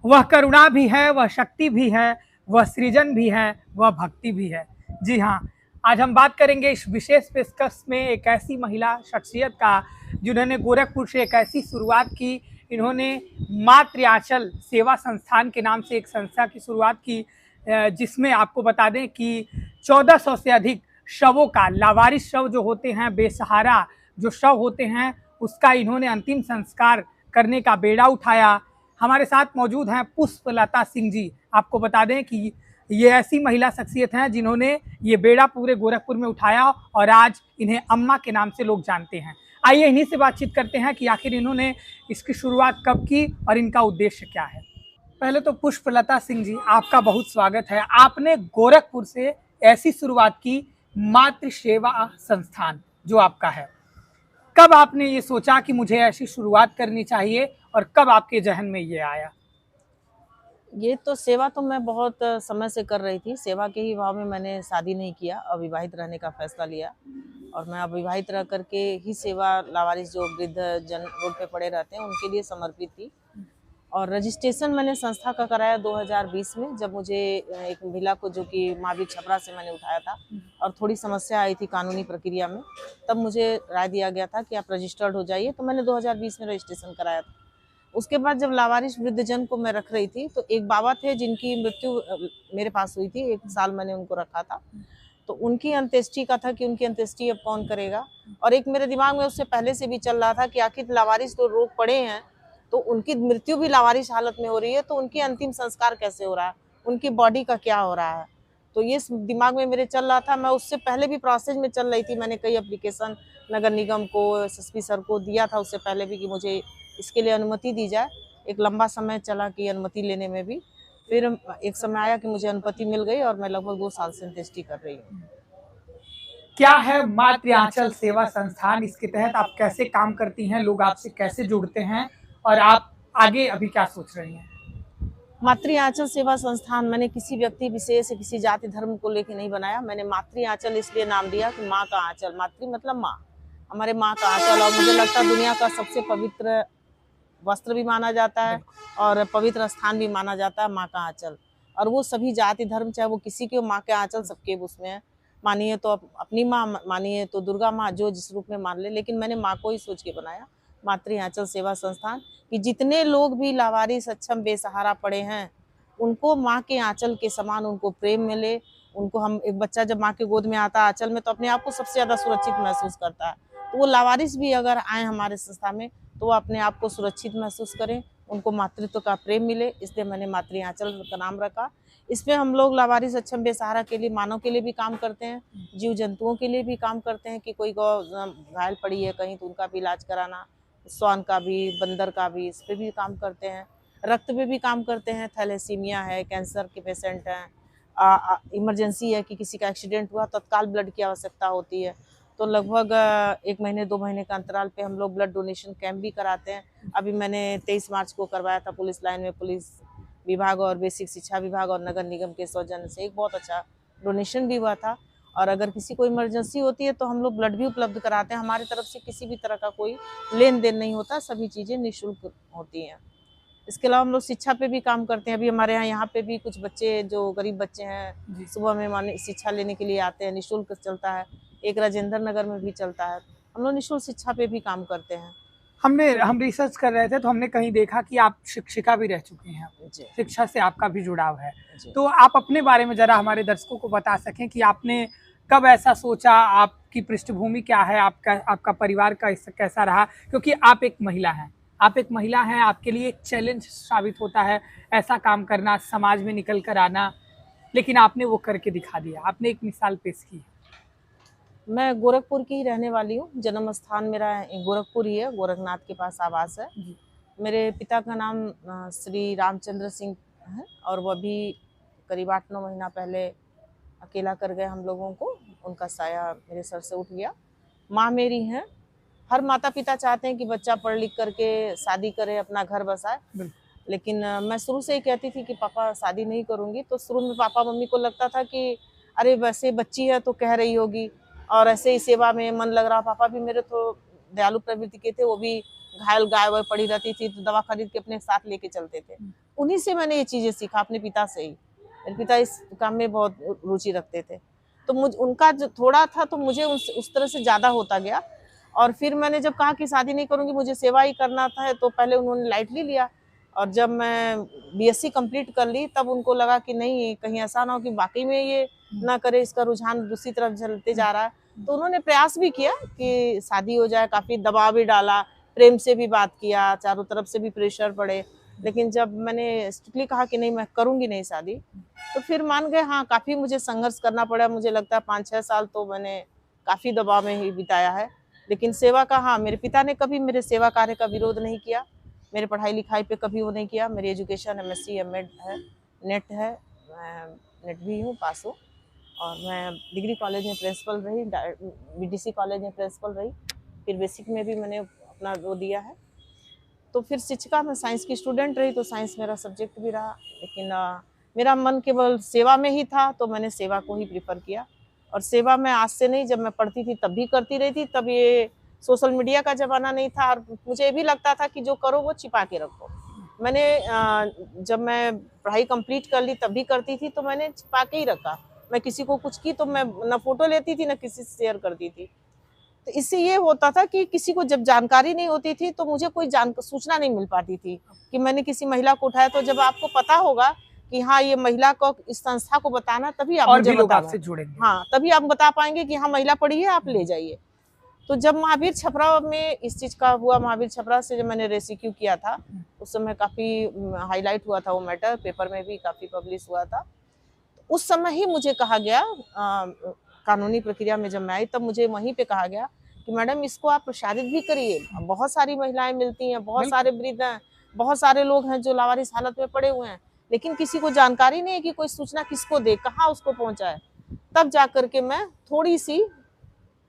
वह करुणा भी है, वह शक्ति भी है, वह सृजन भी है, वह भक्ति भी है। जी हाँ, आज हम बात करेंगे इस विशेष पेशकश में एक ऐसी महिला शख्सियत का जिन्होंने गोरखपुर से एक ऐसी शुरुआत की। इन्होंने मातृ आंचल सेवा संस्थान के नाम से एक संस्था की शुरुआत की, जिसमें आपको बता दें कि 1400 से अधिक शवों का, लावारिस शव जो होते हैं, बेसहारा जो शव होते हैं, उसका इन्होंने अंतिम संस्कार करने का बेड़ा उठाया। हमारे साथ मौजूद हैं पुष्पलता सिंह जी। आपको बता दें कि ये ऐसी महिला शख्सियत हैं जिन्होंने ये बेड़ा पूरे गोरखपुर में उठाया और आज इन्हें अम्मा के नाम से लोग जानते हैं। आइए इन्हीं से बातचीत करते हैं कि आखिर इन्होंने इसकी शुरुआत कब की और इनका उद्देश्य क्या है। पहले तो पुष्पलता सिंह जी, आपका बहुत स्वागत है। आपने गोरखपुर से ऐसी शुरुआत की, मातृ सेवा संस्थान जो आपका है। कब आपने ये सोचा कि मुझे ऐसी शुरुआत करनी चाहिए और कब आपके जहन में ये आया? ये तो सेवा तो मैं बहुत समय से कर रही थी। सेवा के ही भाव में मैंने शादी नहीं किया, अविवाहित रहने का फैसला लिया और मैं अविवाहित रह करके ही सेवा लावारिस जो वृद्ध जन रोड पे पड़े रहते हैं उनके लिए समर्पित थी। और रजिस्ट्रेशन मैंने संस्था का कराया 2020 में, जब मुझे एक महिला को, जो कि महावीर छपरा से मैंने उठाया था और थोड़ी समस्या आई थी कानूनी प्रक्रिया में, तब मुझे राय दिया गया था कि आप रजिस्टर्ड हो जाइए, तो मैंने 2020 में रजिस्ट्रेशन कराया था। उसके बाद जब लावारिस वृद्धजन को मैं रख रही थी तो एक बाबा थे जिनकी मृत्यु मेरे पास हुई थी, 1 साल मैंने उनको रखा था। तो उनकी अंत्येष्टि का था कि उनकी अंत्येष्टि अब कौन करेगा। और एक मेरे दिमाग में उससे पहले से भी चल रहा था कि आखिर लावारिस तो रोग पड़े हैं, तो उनकी मृत्यु भी लावारिस हालत में हो रही है, तो उनकी अंतिम संस्कार कैसे हो रहा है, उनकी बॉडी का क्या हो रहा है। तो ये दिमाग में मेरे चल रहा था। मैं उससे पहले भी प्रोसेस में चल रही थी। मैंने कई एप्लीकेशन नगर निगम को, एसएसपी सर को दिया था उससे पहले भी कि मुझे इसके लिए अनुमति दी जाए। एक लंबा समय चला कि अनुमति लेने में भी, फिर एक समय आया कि मुझे अनुमति मिल गई और मैं लगभग 2 साल से अंत्येष्टि कर रही हूँ। क्या है मातृ आंचल सेवा संस्थान? इसके तहत आप कैसे काम करती हैं? लोग आपसे कैसे जुड़ते हैं और आप आगे अभी क्या सोच रही हैं? मातृ आंचल सेवा संस्थान मैंने किसी व्यक्ति विशेष, किसी जाति धर्म को लेकर नहीं बनाया। मैंने मातृ आंचल इसलिए नाम दिया कि माँ का आंचल, मातृ मतलब माँ, हमारे माँ का आंचल। और मुझे लगता है दुनिया का सबसे पवित्र वस्त्र भी माना जाता है और पवित्र स्थान भी माना जाता है माँ का आंचल। और वो सभी जाति धर्म, चाहे वो किसी के, माँ के आंचल सबके उसमें है। मानिए तो अपनी माँ, मानिए तो दुर्गा माँ, जो जिस रूप में मान ले, लेकिन मैंने माँ को ही सोच के बनाया मातृ आंचल सेवा संस्थान, कि जितने लोग भी लावारिस, अक्षम, बेसहारा पड़े हैं, उनको माँ के आंचल के समान उनको प्रेम मिले। उनको, हम, एक बच्चा जब माँ के गोद में आता है आंचल में, तो अपने आप को सबसे ज़्यादा सुरक्षित महसूस करता है। तो वो लावारिस भी अगर आए हमारे संस्था में, तो वो अपने आप को सुरक्षित महसूस करें, उनको मातृत्व का प्रेम मिले। इसलिए मैंने मातृ आंचल का नाम रखा। इसमें हम लोग लावारिस, अक्षम, बेसहारा के लिए, मानव के लिए भी काम करते हैं, जीव जंतुओं के लिए भी काम करते हैं कि कोई गौ घायल पड़ी है कहीं तो उनका भी इलाज कराना, स्वान का भी, बंदर का भी, इस पर भी काम करते हैं। रक्त पे भी काम करते हैं, थैलेसीमिया है, कैंसर के पेशेंट हैं, इमरजेंसी है कि किसी का एक्सीडेंट हुआ, तत्काल ब्लड की आवश्यकता होती है, तो लगभग 1 महीने 2 महीने का अंतराल पे हम लोग ब्लड डोनेशन कैंप भी कराते हैं। अभी मैंने 23 मार्च को करवाया था पुलिस लाइन में। पुलिस विभाग और बेसिक शिक्षा विभाग और नगर निगम के सौजन्य से एक बहुत अच्छा डोनेशन भी हुआ था। और अगर किसी को इमरजेंसी होती है तो हम लोग ब्लड भी उपलब्ध कराते हैं। हमारी तरफ से किसी भी तरह का कोई लेन देन नहीं होता, सभी चीज़ें निःशुल्क होती हैं। इसके अलावा हम लोग शिक्षा पे भी काम करते हैं। अभी हमारे यहाँ पे भी कुछ बच्चे, जो गरीब बच्चे हैं, सुबह में माने शिक्षा लेने के लिए आते हैं, निःशुल्क चलता है। एक राजेंद्र नगर में भी चलता है। हम लोग निःशुल्क शिक्षा पे भी काम करते हैं। हम रिसर्च कर रहे थे तो हमने कहीं देखा कि आप शिक्षिका भी रह चुकी हैं, शिक्षा से आपका भी जुड़ाव है। तो आप अपने बारे में जरा हमारे दर्शकों को बता सकें कि आपने कब ऐसा सोचा, आपकी पृष्ठभूमि क्या है, आपका परिवार का कैसा रहा? क्योंकि आप एक महिला हैं, आपके लिए एक चैलेंज साबित होता है ऐसा काम करना, समाज में निकल कर आना, लेकिन आपने वो करके दिखा दिया, आपने एक मिसाल पेश की। मैं गोरखपुर की ही रहने वाली हूँ। जन्म स्थान मेरा गोरखपुर ही है, गोरखनाथ के पास आवास है। मेरे पिता का नाम श्री रामचंद्र सिंह है और वह भी करीब 8-9 महीना पहले अकेला कर गए हम लोगों को। उनका साया मेरे सर से उठ गया। माँ मेरी हैं। हर माता पिता चाहते हैं कि बच्चा पढ़ लिख करके शादी करे, अपना घर बसाए, लेकिन मैं शुरू से ही कहती थी कि पापा शादी नहीं करूँगी। तो शुरू में पापा मम्मी को लगता था कि अरे वैसे बच्ची है तो कह रही होगी, और ऐसे ही सेवा में मन लग रहा। पापा भी मेरे तो दयालु प्रवृत्ति के थे, वो भी घायल गाय वाय पड़ी रहती थी तो दवा खरीद के अपने साथ लेके चलते थे। उन्हीं से मैंने ये चीजें सीखा, अपने पिता से ही। मेरे पिता इस काम में बहुत रुचि रखते थे, तो मुझ उनका जो थोड़ा था तो मुझे उस तरह से ज्यादा होता गया। और फिर मैंने जब कहा कि शादी नहीं करूंगी, मुझे सेवा ही करना था, तो पहले उन्होंने लाइटली लिया। और जब मैं बीएससी कंप्लीट कर ली तब उनको लगा कि नहीं, कहीं ऐसा ना हो कि वाकई में ये ना करे, इसका रुझान दूसरी तरफ चलते जा रहा है। तो उन्होंने प्रयास भी किया कि शादी हो जाए, काफी दबाव भी डाला, प्रेम से भी बात किया, चारों तरफ से भी प्रेशर पड़े। लेकिन जब मैंने स्ट्रिक्टली कहा कि नहीं, मैं करूंगी नहीं शादी, तो फिर मान गए। हाँ, काफी मुझे संघर्ष करना पड़ा। मुझे लगता है 5-6 साल तो मैंने काफी दबाव में ही बिताया है। लेकिन सेवा का, हाँ, मेरे पिता ने कभी मेरे सेवा कार्य का विरोध नहीं किया, मेरे पढ़ाई लिखाई पे कभी वो नहीं किया। मेरी एजुकेशन MSc MAd है, नेट है, मैं नेट भी हूँ, पास हूँ। और मैं डिग्री कॉलेज में प्रिंसिपल रही, BDC कॉलेज में प्रिंसिपल रही, फिर बेसिक में भी मैंने अपना वो दिया है। तो फिर शिक्षिका, मैं साइंस की स्टूडेंट रही, तो साइंस मेरा सब्जेक्ट भी रहा। लेकिन मेरा मन केवल सेवा में ही था, तो मैंने सेवा को ही प्रीफर किया। और सेवा मैं आज से नहीं, जब मैं पढ़ती थी तब भी करती रही थी। तब ये सोशल मीडिया का जमाना नहीं था, और मुझे भी लगता था कि जो करो वो छिपा के रखो। मैंने जब मैं पढ़ाई कंप्लीट कर ली तब भी करती थी, तो मैंने छिपा के ही रखा। मैं किसी को कुछ की तो मैं न फोटो लेती थी, न किसी से शेयर करती थी। तो इससे ये होता था कि किसी को जब जानकारी नहीं होती थी तो मुझे कोई सूचना नहीं मिल पाती थी कि मैंने किसी महिला को उठाया। तो जब आपको पता होगा कि हाँ, ये महिला को, इस संस्था को बताना, तभी आप और मुझे भी लोग बता आपसे जुड़ेंगे। हाँ, तभी आप बता पाएंगे कि हाँ, महिला पढ़ी है, आप ले जाइए। तो जब महावीर छपरा में इस चीज का हुआ, महावीर छपरा से जब मैंने रेस्क्यू किया था, उस समय काफी हाईलाइट हुआ था वो मैटर, पेपर में भी काफी पब्लिश हुआ था। उस समय ही मुझे कहा गया, कानूनी प्रक्रिया में जब मैं आई तब मुझे वहीं पे कहा गया कि मैडम, इसको आप प्रसारित भी करिए। बहुत सारी महिलाएं मिलती हैं, बहुत सारे वृद्ध हैं, बहुत सारे लोग हैं जो लावारिस हालत में पड़े हुए हैं, लेकिन किसी को जानकारी नहीं है कि कोई सूचना किसको दे, कहाँ उसको पहुंचाए। तब जाकर के मैं थोड़ी सी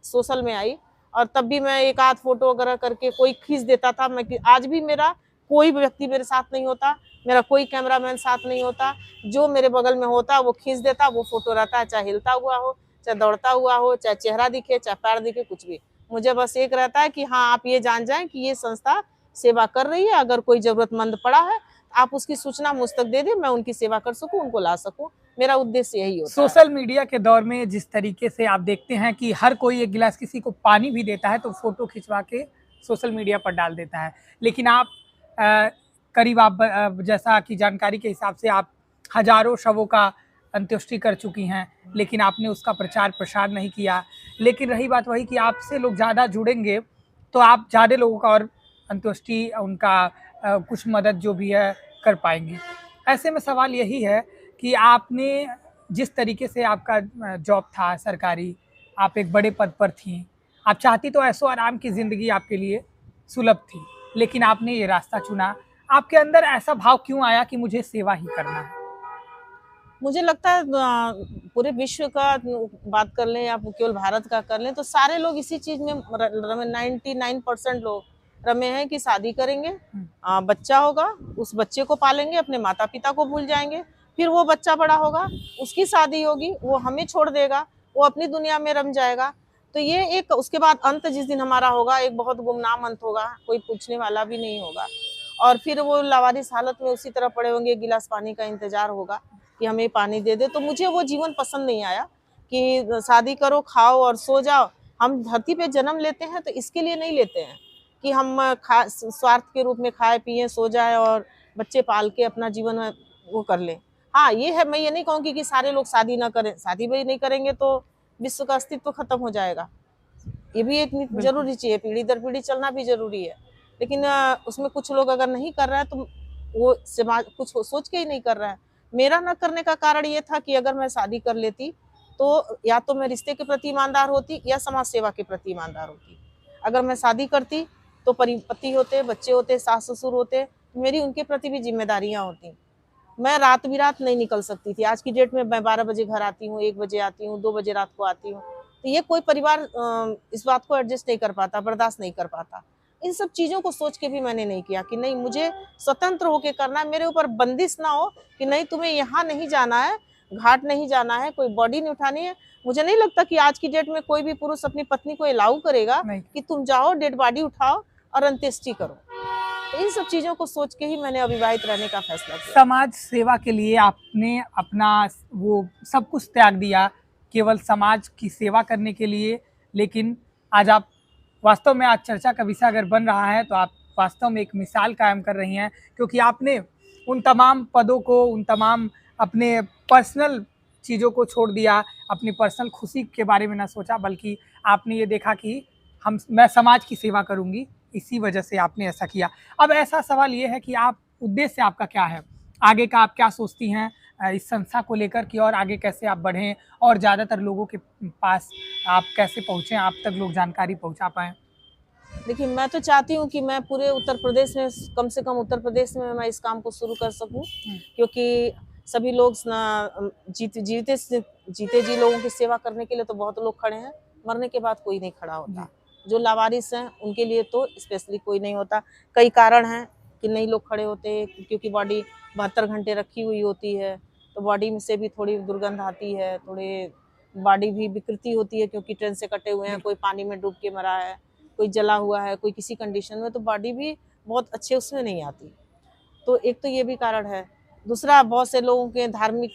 सोशल में आई, और तब भी मैं एक आध फोटो वगैरह करके कोई खींच देता था। मैं आज भी मेरा कोई व्यक्ति मेरे साथ नहीं होता, मेरा कोई कैमरामैन साथ नहीं होता, जो मेरे बगल में होता वो खींच देता, वो फोटो रहता है, चाहे हिलता हुआ हो, चाहे दौड़ता हुआ हो, चाहे चेहरा दिखे, चाहे पैर दिखे, कुछ भी। मुझे बस एक रहता है कि हाँ, आप ये जान जाएं कि ये संस्था सेवा कर रही है। अगर कोई जरूरतमंद पड़ा है, आप उसकी सूचना मुझ तक दे दें, मैं उनकी सेवा कर सकूं, उनको ला सकूं। मेरा उद्देश्य यही होता है। सोशल मीडिया के दौर में जिस तरीके से आप देखते हैं कि हर कोई एक गिलास किसी को पानी भी देता है तो फोटो खिंचवा के सोशल मीडिया पर डाल देता है, लेकिन आप करीब आप जैसा कि जानकारी के हिसाब से आप हजारों शवों का अंत्येष्टि कर चुकी हैं, लेकिन आपने उसका प्रचार प्रसार नहीं किया। लेकिन रही बात वही कि आपसे लोग ज़्यादा जुड़ेंगे तो आप ज़्यादा लोगों का और अंत्येष्टि उनका कुछ मदद जो भी है कर पाएंगे। ऐसे में सवाल यही है कि आपने जिस तरीके से आपका जॉब था सरकारी, आप एक बड़े पद पर थीं, आप चाहती तो ऐशो आराम की ज़िंदगी आपके लिए सुलभ थी, लेकिन आपने ये रास्ता चुना। आपके अंदर ऐसा भाव क्यों आया कि मुझे सेवा ही करना है? मुझे लगता है पूरे विश्व का बात कर लें या केवल भारत का कर लें, तो सारे लोग इसी चीज में रमे। 99% लोग रमे हैं कि शादी करेंगे, बच्चा होगा, उस बच्चे को पालेंगे, अपने माता पिता को भूल जाएंगे, फिर वो बच्चा बड़ा होगा, उसकी शादी होगी, वो हमें छोड़ देगा, वो अपनी दुनिया में रम जाएगा। तो ये एक, उसके बाद अंत जिस दिन हमारा होगा, एक बहुत गुमनाम अंत होगा, कोई पूछने वाला भी नहीं होगा। और फिर वो लावारिस हालत में उसी तरह पड़े होंगे, गिलास पानी का इंतजार होगा कि हमें पानी दे दे। तो मुझे वो जीवन पसंद नहीं आया कि शादी करो, खाओ और सो जाओ। हम धरती पे जन्म लेते हैं तो इसके लिए नहीं लेते हैं कि हम स्वार्थ के रूप में खाए पिए सो जाए और बच्चे पाल के अपना जीवन वो कर लें। हाँ, ये है, मैं ये नहीं कहूँगी कि सारे लोग शादी ना करें, शादी भी नहीं करेंगे तो विश्व का अस्तित्व खत्म हो जाएगा। ये भी एक जरूरी चीज है, पीढ़ी दर पीढ़ी चलना भी जरूरी है। लेकिन उसमें कुछ लोग अगर नहीं कर रहे हैं तो वो समाज कुछ सोच के ही नहीं कर रहा है। मेरा न करने का कारण ये था कि अगर मैं शादी कर लेती तो या तो मैं रिश्ते के प्रति ईमानदार होती या समाज सेवा के प्रति ईमानदार होती। अगर मैं शादी करती तो पति होते, बच्चे होते, सास ससुर होते, मेरी उनके प्रति भी जिम्मेदारियां होती। मैं रात बिरात नहीं निकल सकती थी। आज की डेट में मैं 12 बजे घर आती हूँ, 1 बजे आती हूँ, 2 बजे रात को आती हूँ। तो ये कोई परिवार इस बात को एडजस्ट नहीं कर पाता, बर्दाश्त नहीं कर पाता। इन सब चीजों को सोच के भी मैंने नहीं किया कि नहीं, मुझे स्वतंत्र होकर करना है। मेरे ऊपर बंदिश ना हो कि नहीं, तुम्हें यहाँ नहीं जाना है, घाट नहीं जाना है, कोई बॉडी नहीं उठानी है। मुझे नहीं लगता कि आज की डेट में कोई भी पुरुष अपनी पत्नी को अलाउ करेगा कि तुम जाओ, डेड बॉडी उठाओ और अंत्येष्टि करो। तो इन सब चीज़ों को सोच के ही मैंने अविवाहित रहने का फैसला किया। समाज सेवा के लिए आपने अपना वो सब कुछ त्याग दिया केवल समाज की सेवा करने के लिए, लेकिन आज आप वास्तव में आज चर्चा का विषय अगर बन रहा है तो आप वास्तव में एक मिसाल कायम कर रही हैं, क्योंकि आपने उन तमाम पदों को, उन तमाम अपने पर्सनल चीज़ों को छोड़ दिया, अपनी पर्सनल खुशी के बारे में ना सोचा, बल्कि आपने ये देखा कि मैं समाज की सेवा करूंगी, इसी वजह से आपने ऐसा किया। अब ऐसा सवाल ये है कि आप उद्देश्य आपका क्या है, आगे का आप क्या सोचती हैं इस संस्था को लेकर कि और आगे कैसे आप बढ़ें और ज़्यादातर लोगों के पास आप कैसे पहुँचें, आप तक लोग जानकारी पहुँचा पाएँ? देखिए, मैं तो चाहती हूँ कि मैं पूरे उत्तर प्रदेश में, कम से कम उत्तर प्रदेश में मैं इस काम को शुरू कर सकूँ, क्योंकि सभी लोग जीते जी लोगों की सेवा करने के लिए तो बहुत लोग खड़े हैं, मरने के बाद कोई नहीं खड़ा होता। जो लावारिस हैं उनके लिए तो स्पेशली कोई नहीं होता। कई कारण हैं कि नहीं लोग खड़े होते, क्योंकि बॉडी 72 घंटे रखी हुई होती है, तो बॉडी में से भी थोड़ी दुर्गंध आती है, थोड़े बॉडी भी विकृति होती है, क्योंकि ट्रेन से कटे हुए हैं, कोई पानी में डूब के मरा है, कोई जला हुआ है, कोई किसी कंडीशन में, तो बॉडी भी बहुत अच्छे उसमें नहीं आती। तो एक तो ये भी कारण है। दूसरा, बहुत से लोगों के धार्मिक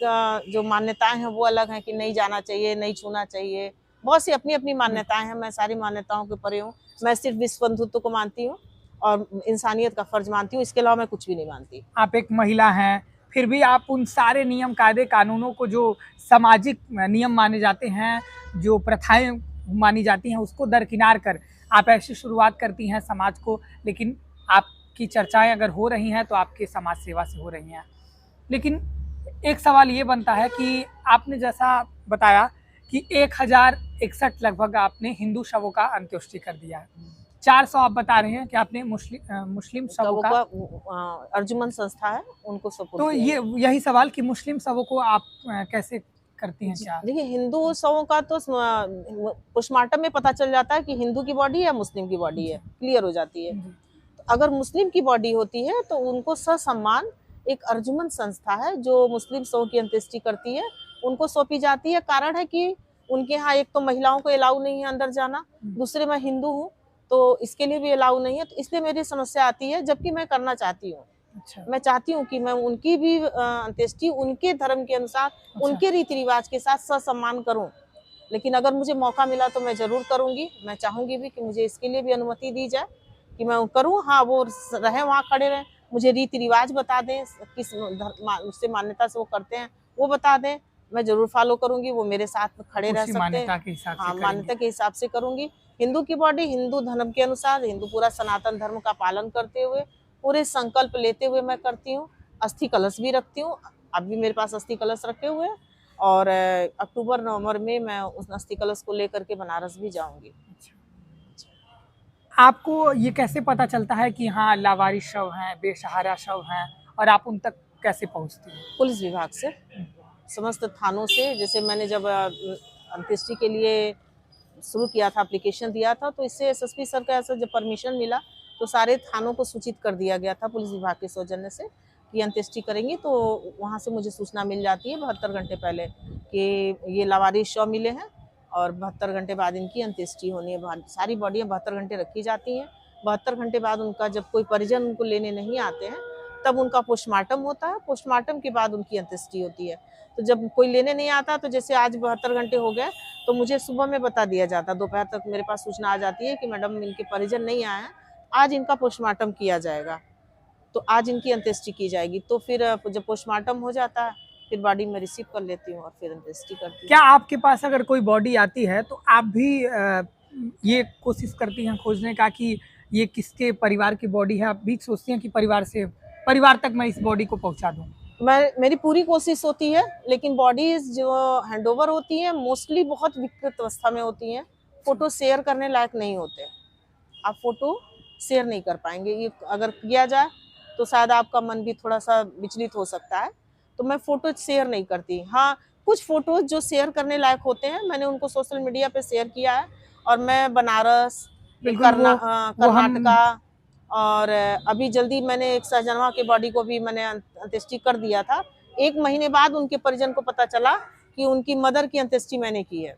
जो मान्यताएं हैं वो अलग हैं कि नहीं जाना चाहिए, नहीं छूना चाहिए। बहुत सी अपनी अपनी मान्यताएं हैं, मैं सारी मान्यताओं के परे हूँ। मैं सिर्फ विश्व बंधुत्व को मानती हूँ और इंसानियत का फर्ज मानती हूँ, इसके अलावा मैं कुछ भी नहीं मानती। आप एक महिला हैं, फिर भी आप उन सारे नियम कायदे कानूनों को, जो सामाजिक नियम माने जाते हैं, जो प्रथाएं मानी जाती हैं, उसको दरकिनार कर आप ऐसी शुरुआत करती हैं समाज को, लेकिन आपकी चर्चाएं अगर हो रही हैं तो आपके समाज सेवा से हो रही हैं। लेकिन एक सवाल ये बनता है कि आपने जैसा बताया कि 1061 लगभग आपने हिंदू शवों का अंत्येष्टि कर दिया है, 400 आप बता रहे हैं कि आपने मुस्लिम शवों का अर्जुमन संस्था है उनको सपोर्ट तो किया। ये यही सवाल कि मुस्लिम शवों को आप कैसे करती हैं क्या? देखिए, हिंदू शवों का तो पोस्टमार्टम में पता चल जाता है कि हिंदू की बॉडी या मुस्लिम की बॉडी है, क्लियर हो जाती है। तो अगर मुस्लिम की बॉडी होती है तो उनको ससम्मान एक अर्जुमन संस्था है जो मुस्लिम शवों की अंत्येष्टि करती है, उनको सौंपी जाती है। कारण है कि उनके यहाँ एक तो महिलाओं को अलाउ नहीं है अंदर जाना, दूसरे मैं हिंदू हूँ तो इसके लिए भी अलाउ नहीं है, तो इसलिए मेरी समस्या आती है, जबकि मैं करना चाहती हूँ। अच्छा, मैं चाहती हूँ कि मैं उनकी भी अंत्येष्टि उनके धर्म के अनुसार, उनके रीति रिवाज के साथ ससम्मान करूँ। लेकिन अगर मुझे मौका मिला तो मैं जरूर करूँगी। मैं चाहूँगी भी कि मुझे इसके लिए भी अनुमति दी जाए कि मैं करूँ। हाँ, वो रहे वहाँ खड़े रहें, मुझे रीति रिवाज बता दें, किस उससे मान्यता से वो करते हैं वो बता दें, मैं जरूर फॉलो करूँगी। वो मेरे साथ खड़े रह सकते हैं, मान्यता के हिसाब से हाँ, करेंगे। मान्यता के हिसाब से करूँगी। हिंदू की बॉडी हिंदू धर्म के अनुसार, हिंदू पूरा सनातन धर्म का पालन करते हुए, पूरे संकल्प लेते हुए मैं करती हूँ। अस्थि कलश भी रखती हूँ, अब भी मेरे पास अस्थि कलश रखे हुए हैं, और अक्टूबर नवंबर में मैं उस अस्थि कलश को लेकर के बनारस भी जाऊंगी। आपको ये कैसे पता चलता है कि हाँ लावारिस शव हैं, बेसहारा शव हैं, और आप उन तक कैसे पहुंचती हैं? पुलिस विभाग से, समस्त थानों से। जैसे मैंने जब अंत्येष्टि के लिए शुरू किया था, एप्लीकेशन दिया था, तो इससे एसएसपी सर का ऐसा जब परमिशन मिला तो सारे थानों को सूचित कर दिया गया था पुलिस विभाग के सौजन्य से कि अंत्येष्टि करेंगे। तो वहाँ से मुझे सूचना मिल जाती है 72 घंटे पहले कि ये लावारिस शव मिले हैं और 72 घंटे बाद इनकी अंत्येष्टि होनी है। सारी बॉडियाँ 72 घंटे रखी जाती हैं। 72 घंटे बाद उनका जब कोई परिजन उनको लेने नहीं आते हैं तब उनका पोस्टमार्टम होता है। पोस्टमार्टम के बाद उनकी अंत्येष्टि होती है। तो जब कोई लेने नहीं आता, तो जैसे आज 72 घंटे हो गए, तो मुझे सुबह में बता दिया जाता, दोपहर तक मेरे पास सूचना आ जाती है कि मैडम इनके परिजन नहीं आए हैं, आज इनका पोस्टमार्टम किया जाएगा, तो आज इनकी अंत्येष्टि की जाएगी। तो फिर जब पोस्टमार्टम हो जाता है, फिर बॉडी में रिसीव कर लेती हूँ और फिर अंत्येष्टि करती हूँ। क्या आपके पास अगर कोई बॉडी आती है तो आप भी ये कोशिश करती हैं खोजने का कि ये किसके परिवार की बॉडी है? आप भी सोचती हैं कि परिवार तक मैं इस बॉडी को पहुंचा दूं? मेरी पूरी कोशिश होती है, लेकिन बॉडीज जो हैंडओवर होती हैं मोस्टली बहुत विकृत अवस्था में होती हैं, फोटो शेयर करने लायक नहीं होते। आप फोटो शेयर नहीं कर पाएंगे, ये अगर किया जाए तो शायद आपका मन भी थोड़ा सा विचलित हो सकता है, तो मैं फोटो शेयर नहीं करती। हाँ, कुछ फोटोज जो शेयर करने लायक होते हैं मैंने उनको सोशल मीडिया पे शेयर किया है, और मैं बनारस, कर्नाटका, और अभी जल्दी मैंने एक सहजनवा के बॉडी को भी मैंने अंत्येष्टि कर दिया था। 1 महीने बाद उनके परिजन को पता चला कि उनकी मदर की अंत्येष्टि मैंने की है,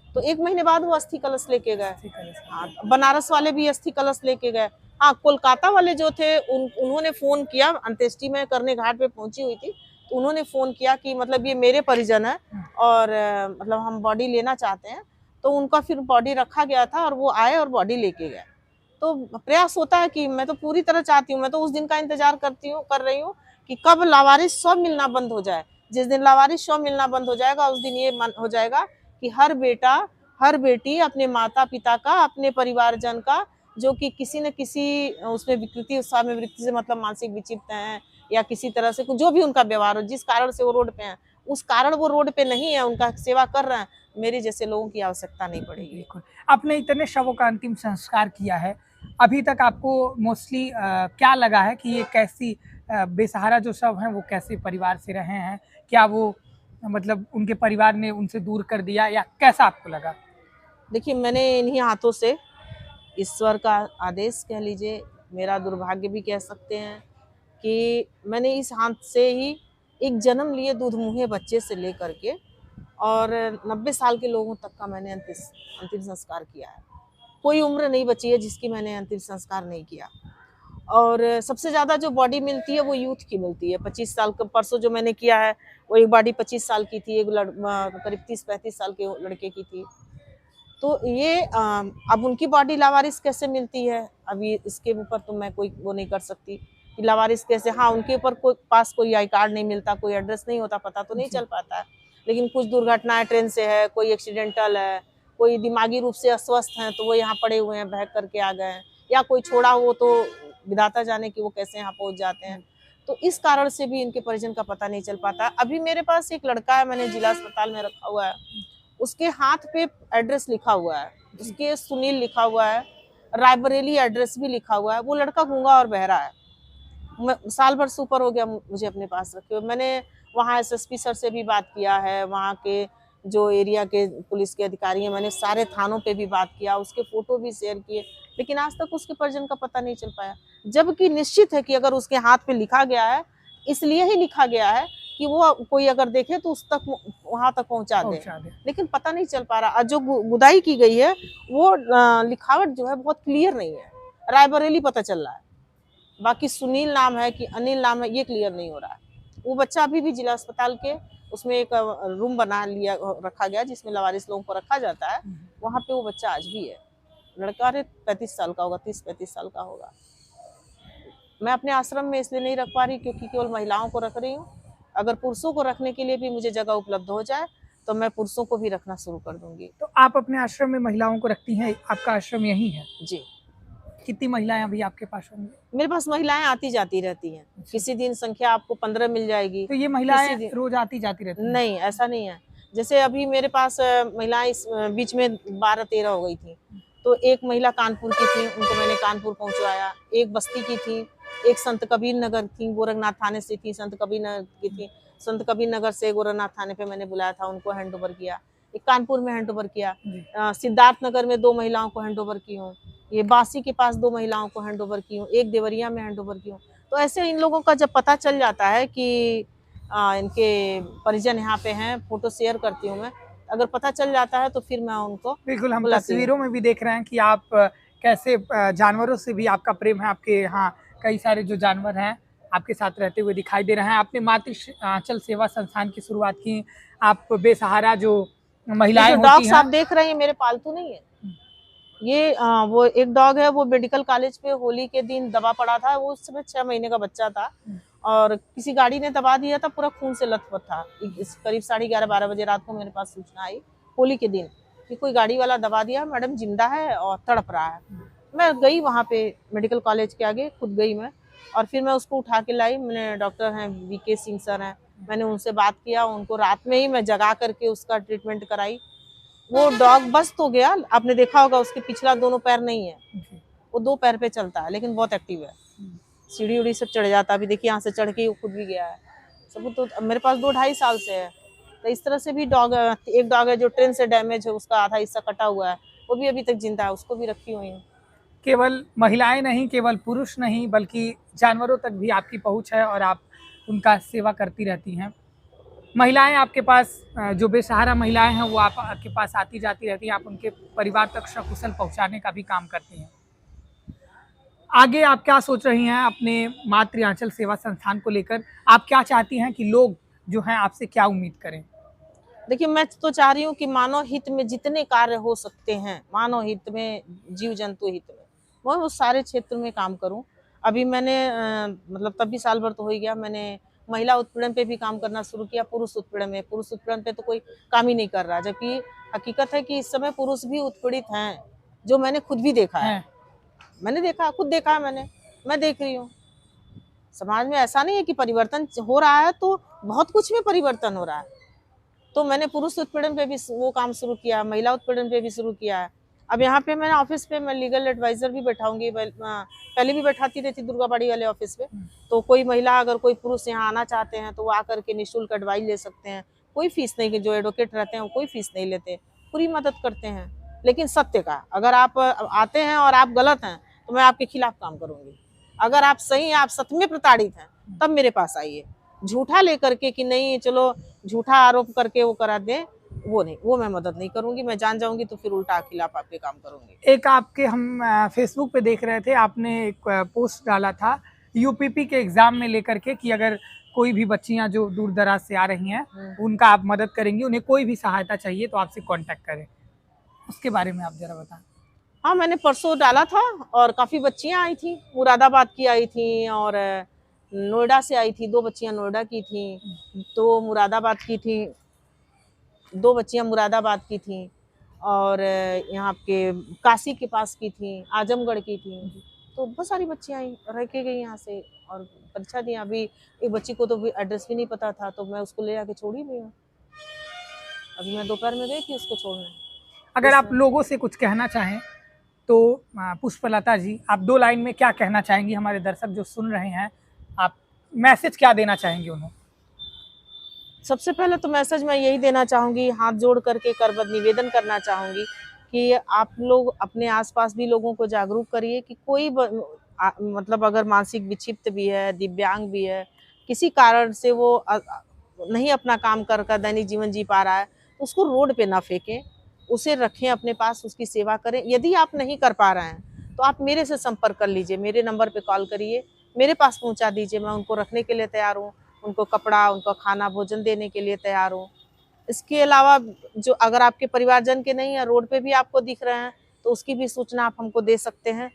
तो 1 महीने बाद वो अस्थि कलश लेके गए। हाँ, बनारस वाले भी अस्थि कलश लेके गए। हाँ, कोलकाता वाले जो थे उन्होंने फ़ोन किया, अंत्येष्टि में करने घाट पे पहुँची हुई थी, तो उन्होंने फ़ोन किया कि मतलब ये मेरे परिजन हैं और मतलब हम बॉडी लेना चाहते हैं। तो उनका फिर बॉडी रखा गया था और वो आए और बॉडी लेके गए। तो प्रयास होता है कि मैं तो पूरी तरह चाहती हूँ, मैं तो उस दिन का इंतज़ार कर रही हूँ कि कब लावारिस शव मिलना बंद हो जाए। जिस दिन लावारिस शव मिलना बंद हो जाएगा, उस दिन ये मन हो जाएगा कि हर बेटा, हर बेटी अपने माता-पिता का, अपने परिवारजन का, जो कि किसी न किसी उसमें विकृति, साम्य विकृति से मतलब मानसिक विक्षिप्त हैं या किसी तरह से जो भी उनका व्यवहार हो, जिस कारण से वो रोड पे हैं, उस कारण वो रोड पे नहीं है, उनका सेवा कर रहे हैं, मेरे जैसे लोगों की आवश्यकता नहीं पड़ेगी। बिल्कुल। आपने इतने शवों का अंतिम संस्कार किया है, अभी तक आपको मोस्टली क्या लगा है कि ये कैसी बेसहारा जो शव हैं वो कैसे परिवार से रहे हैं? क्या वो मतलब उनके परिवार ने उनसे दूर कर दिया या कैसा आपको लगा? देखिए, मैंने इन्हीं हाथों से ईश्वर का आदेश कह लीजिए, मेरा दुर्भाग्य भी कह सकते हैं कि मैंने इस हाथ से ही एक जन्म लिए दूध-मुँहे बच्चे से लेकर के और 90 साल के लोगों तक का मैंने अंतिम संस्कार किया है। कोई उम्र नहीं बची है जिसकी मैंने अंतिम संस्कार नहीं किया। और सबसे ज़्यादा जो बॉडी मिलती है वो यूथ की मिलती है। 25 साल का परसों जो मैंने किया है, वो एक बॉडी 25 साल की थी, एक करीब 30-35 साल के लड़के की थी। तो ये अब उनकी बॉडी लावारिस कैसे मिलती है, अभी इसके ऊपर तो मैं कोई वो नहीं कर सकती कि लावारिस कैसे। हाँ, उनके ऊपर कोई आई कार्ड नहीं मिलता, कोई एड्रेस नहीं होता, पता तो नहीं चल पाता है। लेकिन कुछ दुर्घटनाएं ट्रेन से है, कोई एक्सीडेंटल है, कोई दिमागी रूप से अस्वस्थ हैं तो वो यहाँ पड़े हुए हैं, बहक करके आ गए हैं, या कोई छोड़ा हो तो विधाता जाने कि वो कैसे यहाँ पहुँच जाते हैं। तो इस कारण से भी इनके परिजन का पता नहीं चल पाता। अभी मेरे पास एक लड़का है, मैंने जिला अस्पताल में रखा हुआ है, उसके हाथ पे एड्रेस लिखा हुआ है, उसके सुनील लिखा हुआ है, रायबरेली एड्रेस भी लिखा हुआ है। वो लड़का गूंगा और बहरा है। साल भर से ऊपर हो गया मुझे अपने पास रखे हुए। मैंने वहाँ एसएसपी सर से भी बात किया है, वहाँ के जो एरिया के पुलिस के अधिकारी हैं, मैंने सारे थानों पे भी बात किया, उसके फोटो भी शेयर किए, लेकिन आज तक उसके परिजन का पता नहीं चल पाया। जबकि निश्चित है कि अगर उसके हाथ पे लिखा गया है, इसलिए ही लिखा गया है कि वो कोई अगर देखे तो उस तक वहां तक पहुंचा दे, लेकिन पता नहीं चल पा रहा। जो गुदाई की गई है वो लिखावट जो है बहुत क्लियर नहीं है, रायबरेली पता चल रहा है, बाकी सुनील नाम है कि अनिल नाम है ये क्लियर नहीं हो रहा है। वो बच्चा अभी भी जिला अस्पताल के उसमें एक रूम बना लिया रखा गया जिसमें लावारिस लोगों को रखा जाता है, वहाँ पे वो बच्चा आज भी है। लड़का 35 साल का होगा, 30-35 साल का होगा। मैं अपने आश्रम में इसलिए नहीं रख पा रही क्योंकि केवल महिलाओं को रख रही हूँ। अगर पुरुषों को रखने के लिए भी मुझे जगह उपलब्ध हो जाए तो मैं पुरुषों को भी रखना शुरू कर दूंगी। तो आप अपने आश्रम में महिलाओं को रखती हैं, आपका आश्रम यही है? जी। कितनी महिलाएं अभी आपके पास होंगी? मेरे पास महिलाएं आती जाती रहती हैं, किसी दिन संख्या आपको 15 मिल जाएगी। तो ये महिलाएं रोज आती जाती रहती हैं? नहीं, ऐसा नहीं है। जैसे अभी मेरे पास महिलाएं इस बीच में 12-13 हो गई थी, तो एक महिला कानपुर की थी, उनको मैंने कानपुर पहुंचवाया। एक बस्ती की थी, एक संत कबीर नगर थी, गोरखनाथ थाने से थी, संत कबीर नगर की थी। संत कबीर नगर से गोरखनाथ थाने पे मैंने बुलाया था, उनको हैंड ओवर किया। एक कानपुर में हैंड ओवर किया, सिद्धार्थ नगर में 2 महिलाओं को हैंड ओवर की हूँ, ये बासी के पास 2 महिलाओं को हैंड ओवर की हूँ, एक देवरिया में हैंड ओवर की हूँ। तो ऐसे इन लोगों का जब पता चल जाता है कि इनके परिजन यहाँ पे हैं, फोटो शेयर करती हूँ मैं, अगर पता चल जाता है तो फिर मैं उनको बिल्कुल। हम तस्वीरों में भी देख रहे हैं कि आप कैसे जानवरों से भी आपका प्रेम है, आपके यहाँ कई सारे जो जानवर हैं आपके साथ रहते हुए दिखाई दे रहे हैं। आपने मातृ आंचल सेवा संस्थान की शुरुआत की, आप बेसहारा जो महिलाएं होती हैं। डॉग्स आप देख रहे हैं मेरे पालतू नहीं है, ये वो एक डॉग है, वो मेडिकल कॉलेज पे होली के दिन दबा पड़ा था, वो उस समय 6 महीने का बच्चा था और किसी गाड़ी ने दबा दिया था, पूरा खून से लथपथ था। इस करीब 11:30-12 बजे रात को मेरे पास सूचना आई होली के दिन कि कोई गाड़ी वाला दबा दिया, मैडम जिंदा है और तड़प रहा है। मैं गई वहाँ पे मेडिकल कॉलेज के आगे, खुद गई मैं और फिर मैं उसको उठा के लाई। मैंने डॉक्टर हैं VK सिंह सर हैं, मैंने उनसे बात किया, उनको रात में ही मैं जगा करके उसका ट्रीटमेंट कराई। वो डॉग बस तो गया, आपने देखा होगा उसके पिछला दोनों पैर नहीं है, वो 2 पैर पे चलता है लेकिन बहुत एक्टिव है, सीढ़ी उड़ी सब चढ़ जाता है। अभी देखिए यहाँ से चढ़ के वो खुद भी गया है। सब तो मेरे पास 2-2.5 साल से है। तो इस तरह से भी डॉग, एक डॉग है जो ट्रेन से डैमेज है, उसका आधा हिस्सा कटा हुआ है, वो भी अभी तक जिंदा है, उसको भी रखी हुई हूँ। केवल महिलाएं नहीं, केवल पुरुष नहीं, बल्कि जानवरों तक भी आपकी पहुंच है और आप उनका सेवा करती रहती हैं। महिलाएं आपके पास जो बेसहारा महिलाएं हैं वो आपके पास आती जाती रहती हैं, आप उनके परिवार तक सकुशल पहुंचाने का भी काम करती हैं। आगे आप क्या सोच रही हैं अपने मातृ आंचल सेवा संस्थान को लेकर? आप क्या चाहती हैं कि लोग जो हैं आपसे क्या उम्मीद करें? देखिए, मैं तो चाह रही हूँ कि मानव हित में जितने कार्य हो सकते हैं, मानव हित में, जीव जंतु हित में, मैं उस सारे क्षेत्र में काम करूँ। अभी मैंने मतलब तब भी साल भर तो हो ही गया, मैंने महिला उत्पीड़न पे भी काम करना शुरू किया। पुरुष उत्पीड़न में, पुरुष उत्पीड़न पे तो कोई काम ही नहीं कर रहा, जबकि हकीकत है कि इस समय पुरुष भी उत्पीड़ित हैं, जो मैंने खुद भी देखा है। हैं? मैंने देखा, खुद देखा है मैंने, मैं देख रही हूँ। समाज में ऐसा नहीं है कि परिवर्तन हो रहा है तो बहुत कुछ में परिवर्तन हो रहा है। तो मैंने पुरुष उत्पीड़न पे भी वो काम शुरू किया, महिला उत्पीड़न पे भी शुरू किया है। अब यहाँ पे मैं ऑफिस पे मैं लीगल एडवाइजर भी बैठाऊंगी, पहले भी बैठाती रहती दुर्गाबाड़ी वाले ऑफिस पे। तो कोई महिला अगर कोई पुरुष यहाँ आना चाहते हैं तो वो आकर के निःशुल्क एडवाइस ले सकते हैं। कोई फीस नहीं, जो एडवोकेट रहते हैं वो कोई फीस नहीं लेते, पूरी मदद करते हैं। लेकिन सत्य का, अगर आप आते हैं और आप गलत हैं तो मैं आपके खिलाफ काम करूंगी। अगर आप सही हैं, आप सच में प्रताड़ित हैं, तब मेरे पास आइए। झूठा लेकर के कि नहीं चलो झूठा आरोप करके वो करा दें, वो नहीं, वो मैं मदद नहीं करूंगी। मैं जान जाऊंगी तो फिर उल्टा खिलाफ आपके काम करूंगी। एक आपके हम फेसबुक पे देख रहे थे, आपने एक पोस्ट डाला था यूपीपी के एग्जाम में लेकर के कि अगर कोई भी बच्चियां जो दूर दराज से आ रही हैं उनका आप मदद करेंगी, उन्हें कोई भी सहायता चाहिए तो आपसे कांटेक्ट करें। उसके बारे में आप जरा बताएं। हाँ, मैंने परसों डाला था और काफ़ी बच्चियां आई थी, मुरादाबाद की आई थी और नोएडा से आई थी। 2 बच्चियां नोएडा की थी, 2 मुरादाबाद की थी, 2 बच्चियां मुरादाबाद की थी और यहाँ के काशी के पास की थी, आजमगढ़ की थी। तो बहुत सारी बच्चियां आई, रह के गई यहाँ से और परीक्षा दी। अभी एक बच्ची को तो एड्रेस भी नहीं पता था, तो मैं उसको ले जाके छोड़ी भी हूँ। अभी मैं दोपहर में गई थी उसको छोड़ने। अगर आप लोगों से कुछ कहना चाहें तो पुष्पलता जी, आप 2 लाइन में क्या कहना चाहेंगी? हमारे दर्शक जो सुन रहे हैं, आप मैसेज क्या देना चाहेंगे उन्हें? सबसे पहले तो मैसेज मैं यही देना चाहूँगी, हाथ जोड़ करके करबद्ध निवेदन करना चाहूँगी कि आप लोग अपने आसपास भी लोगों को जागरूक करिए कि कोई मतलब अगर मानसिक विक्षिप्त भी है, दिव्यांग भी है, किसी कारण से वो नहीं अपना काम कर दैनिक जीवन जी पा रहा है, तो उसको रोड पे ना फेंकें, उसे रखें अपने पास, उसकी सेवा करें। यदि आप नहीं कर पा रहे हैं तो आप मेरे से संपर्क कर लीजिए, मेरे नंबर पे कॉल करिए, मेरे पास पहुंचा दीजिए। मैं उनको रखने के लिए तैयार हूँ, उनको कपड़ा, उनको खाना भोजन देने के लिए तैयार हूँ। इसके अलावा जो अगर आपके परिवारजन के नहीं है, रोड पे भी आपको दिख रहे हैं, तो उसकी भी सूचना आप हमको दे सकते हैं।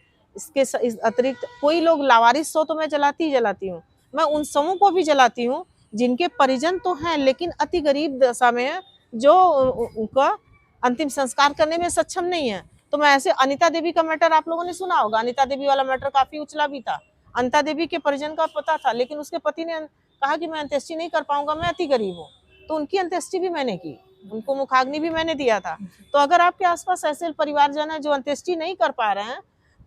इस अतिरिक्त कोई लोग लावारिस शो तो मैं जलाती ही जलाती हूँ। मैं उन समूह को भी जलाती हूँ जिनके परिजन तो हैं लेकिन अति गरीब दशा में है, जो उनका अंतिम संस्कार करने में सक्षम नहीं है। तो मैं ऐसे, अनिता देवी का मैटर आप लोगों ने सुना होगा, अनिता देवी वाला मैटर काफी उछला भी था। अनिता देवी के परिजन का पता था, लेकिन उसके पति ने कहा कि मैं अंत्येष्टि नहीं कर पाऊंगा, मैं अति गरीब हूँ। तो उनकी अंत्येष्टि भी मैंने की, उनको मुखाग्नि भी मैंने दिया था। तो अगर आपके आसपास ऐसे परिवारजन है जो अंत्येष्टि नहीं कर पा रहे हैं,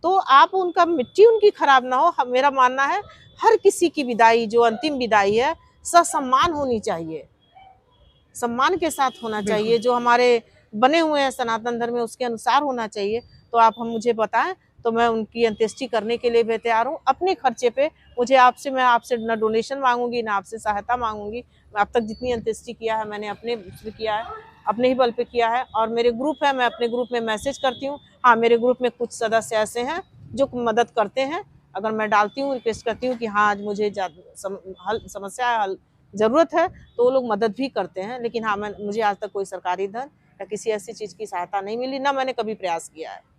तो आप उनका मिट्टी उनकी खराब ना हो। मेरा मानना है हर किसी की विदाई, जो अंतिम विदाई है, ससम्मान होनी चाहिए, सम्मान के साथ होना चाहिए, जो हमारे बने हुए हैं सनातन धर्म में उसके अनुसार होना चाहिए। तो आप हम मुझे बताएं तो मैं उनकी अंत्येष्टि करने के लिए भी तैयार हूँ, अपने खर्चे पे। मैं आपसे न डोनेशन मांगूंगी, ना आपसे सहायता मांगूंगी। अब तक जितनी अंत्येष्टि किया है मैंने अपने किया है, अपने ही बल पे किया है। और मेरे ग्रुप है, मैं अपने ग्रुप में मैसेज करती हूँ। हाँ, मेरे ग्रुप में कुछ सदस्य ऐसे हैं जो मदद करते हैं। अगर मैं डालती हूँ, रिक्वेस्ट करती हूँ कि हाँ आज मुझे समस्या हल ज़रूरत है, तो वो लोग मदद भी करते हैं। लेकिन हाँ, मुझे आज तक कोई सरकारी धन या किसी ऐसी चीज़ की सहायता नहीं मिली, ना मैंने कभी प्रयास किया है।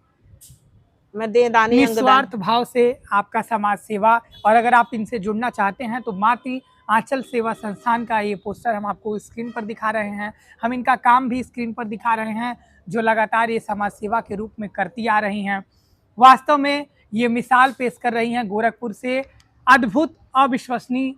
मैं दानी निस्वार्थ भाव से आपका समाज सेवा, और अगर आप इनसे जुड़ना चाहते हैं तो मातृ आंचल सेवा संस्थान का ये पोस्टर हम आपको स्क्रीन पर दिखा रहे हैं। हम इनका काम भी स्क्रीन पर दिखा रहे हैं, जो लगातार ये समाज सेवा के रूप में करती आ रही हैं। वास्तव में ये मिसाल पेश कर रही हैं गोरखपुर से, अद्भुत, अविश्वसनीय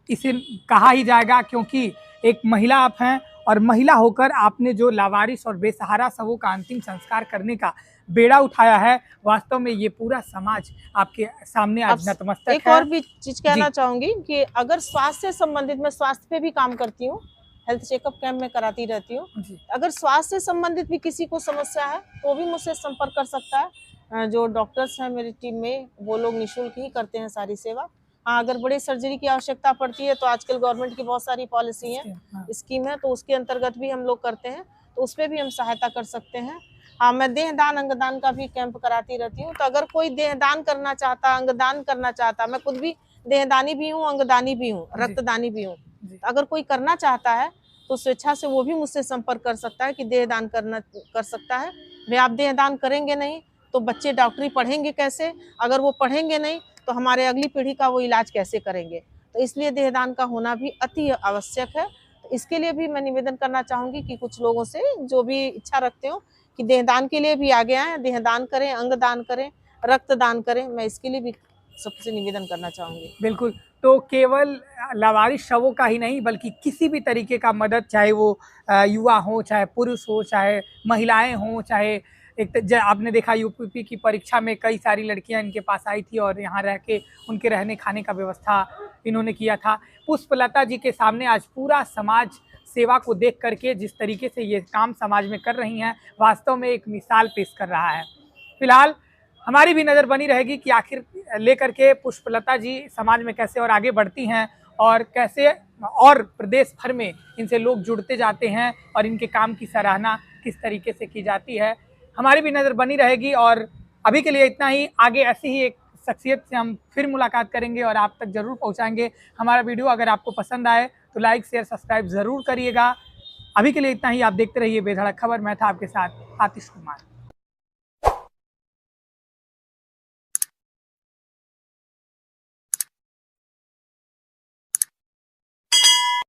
इसे कहा ही जाएगा, क्योंकि एक महिला आप हैं और महिला होकर आपने जो लावारिस और बेसहारा सबों का अंतिम संस्कार करने का बेड़ा उठाया है, वास्तव में ये पूरा समाज आपके सामने आज नतमस्तक है। एक और भी चीज कहना चाहूंगी कि अगर स्वास्थ्य से संबंधित, मैं स्वास्थ्य पे भी काम करती हूँ, हेल्थ चेकअप कैंप में कराती रहती हूँ। अगर स्वास्थ्य से संबंधित भी किसी को समस्या है तो भी मुझसे संपर्क कर सकता है। जो डॉक्टर्स हैं मेरी टीम में, वो लोग निःशुल्क ही करते हैं सारी सेवा। हाँ, अगर बड़े सर्जरी की आवश्यकता पड़ती है तो आजकल गवर्नमेंट की बहुत सारी पॉलिसी है, स्कीम है, तो उसके अंतर्गत भी हम लोग करते हैं, तो उस पर भी हम सहायता कर सकते हैं। हाँ, मैं देहदान अंगदान का भी कैंप कराती रहती हूँ। तो अगर कोई देहदान करना चाहता, अंगदान करना चाहता, मैं खुद भी देहदानी भी हूँ, अंगदानी भी हूँ, जी। रक्तदानी भी हूँ। जी। तो अगर कोई करना चाहता है तो स्वेच्छा से वो भी मुझसे संपर्क कर सकता है कि देहदान कर सकता है। भाई आप देहदान करेंगे नहीं तो बच्चे डॉक्टरी पढ़ेंगे कैसे? अगर वो पढ़ेंगे नहीं तो हमारे अगली पीढ़ी का वो इलाज कैसे करेंगे? तो इसलिए देहदान का होना भी अति आवश्यक है। तो इसके लिए भी मैं निवेदन करना चाहूँगी कि कुछ लोगों से जो भी इच्छा रखते हो कि देहदान के लिए भी आगे आएँ, देहदान करें, अंगदान करें, रक्तदान करें। मैं इसके लिए भी सबसे निवेदन करना चाहूँगी। बिल्कुल, तो केवल लावारिस शवों का ही नहीं बल्कि किसी भी तरीके का मदद, चाहे वो युवा हो, चाहे पुरुष हो, चाहे महिलाएँ हों, चाहे एक ज आपने देखा यूपीपी की परीक्षा में कई सारी लड़कियाँ इनके पास आई थी और यहाँ रह के उनके रहने खाने का व्यवस्था इन्होंने किया था। पुष्पलता जी के सामने आज पूरा समाज सेवा को देख कर के जिस तरीके से ये काम समाज में कर रही हैं, वास्तव में एक मिसाल पेश कर रहा है। फिलहाल हमारी भी नज़र बनी रहेगी कि आखिर लेकर के पुष्पलता जी समाज में कैसे और आगे बढ़ती हैं और कैसे और प्रदेश भर में इनसे लोग जुड़ते जाते हैं और इनके काम की सराहना किस तरीके से की जाती है। हमारी भी नज़र बनी रहेगी और अभी के लिए इतना ही। आगे ऐसी ही एक शख्सियत से हम फिर मुलाकात करेंगे और आप तक ज़रूर पहुंचाएंगे। हमारा वीडियो अगर आपको पसंद आए तो लाइक शेयर सब्सक्राइब ज़रूर करिएगा। अभी के लिए इतना ही। आप देखते रहिए बेधड़क खबर। मैं था आपके साथ आतिश कुमार।